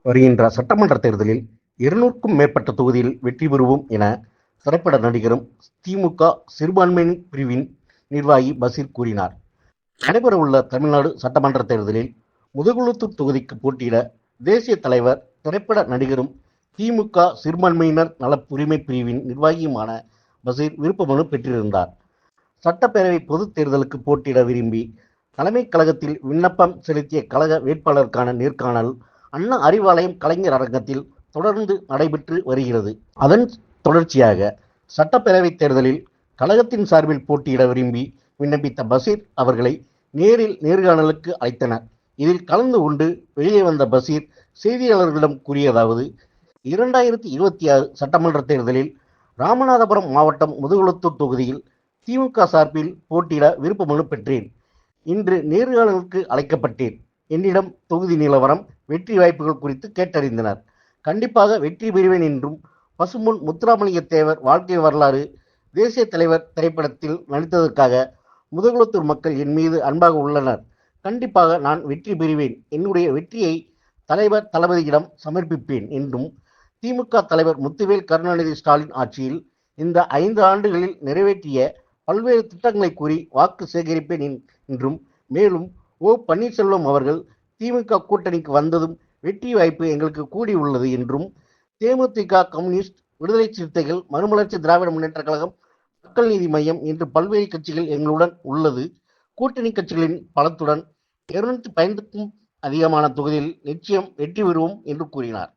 வருகின்ற சட்டமன்ற தேர்தலில் 200க்கும் மேற்பட்ட தொகுதியில் வெற்றி பெறுவோம் என திரைப்பட நடிகரும் திமுக சிறுபான்மையினர் பிரிவின் நிர்வாகி பஷீர் கூறினார். நடைபெறவுள்ள தமிழ்நாடு சட்டமன்ற தேர்தலில் முதுகுளத்தூர் தொகுதிக்கு போட்டியிட தேசிய தலைவர், திரைப்பட நடிகரும் திமுக சிறுபான்மையினர் நல உரிமை பிரிவின் நிர்வாகியுமான பஷீர் விருப்ப மனு பெற்றிருந்தார். சட்டப்பேரவை பொதுத் தேர்தலுக்கு போட்டியிட விரும்பி தலைமைக் கழகத்தில் விண்ணப்பம் செலுத்திய கழக வேட்பாளருக்கான நேர்காணல் அண்ணா அறிவாலயம் கலைஞர் அரங்கத்தில் தொடர்ந்து நடைபெற்று வருகிறது. அதன் தொடர்ச்சியாக சட்டப்பேரவை தேர்தலில் கழகத்தின் சார்பில் போட்டியிட விரும்பி விண்ணப்பித்த பஷீர் அவர்களை நேரில் நேர்காணலுக்கு அழைத்தனர். இதில் கலந்து கொண்டு வெளியே வந்த பஷீர் செய்தியாளர்களிடம் கூறியதாவது: 2026 சட்டமன்ற தேர்தலில் ராமநாதபுரம் மாவட்டம் முதுகுளத்தூர் தொகுதியில் திமுக சார்பில் போட்டியிட விருப்ப மனு பெற்றேன். இன்று நேர்காணலுக்கு அழைக்கப்பட்டேன். என்னிடம் தொகுதி நிலவரம், வெற்றி வாய்ப்புகள் குறித்து கேட்டறிந்தனர். கண்டிப்பாக வெற்றி பெறுவேன் என்றும், பசும்பொன் முத்துராமலிங்க தேவர் வாழ்க்கை வரலாறு தேசிய தலைவர் திரைப்படத்தில் நடித்ததற்காக முதுகுளத்தூர் மக்கள் என் மீது அன்பாக உள்ளனர். கண்டிப்பாக நான் வெற்றி பெறுவேன். என்னுடைய வெற்றியை தலைவர் தளபதியிடம் சமர்ப்பிப்பேன் என்றும், திமுக தலைவர் முத்துவேல் கருணாநிதி ஸ்டாலின் ஆட்சியில் இந்த 5 ஆண்டுகளில் நிறைவேற்றிய பல்வேறு திட்டங்களை கூறி வாக்கு சேகரிப்பேன் என்றும், மேலும் ஓ. பன்னீர்செல்வம் அவர்கள் திமுக கூட்டணிக்கு வந்ததும் வெற்றி வாய்ப்பு எங்களுக்கு கூடி உள்ளது என்றும், தேமுதிக, கம்யூனிஸ்ட், விடுதலை சிறுத்தைகள், மறுமலர்ச்சி திராவிட முன்னேற்ற கழகம், மக்கள் நீதி மய்யம் என்று பல்வேறு கட்சிகள் எங்களுடன் உள்ளது. கூட்டணி கட்சிகளின் பலத்துடன் 215க்கும் அதிகமான தொகுதியில் நிச்சயம் வெற்றி பெறுவோம் என்று கூறினார்.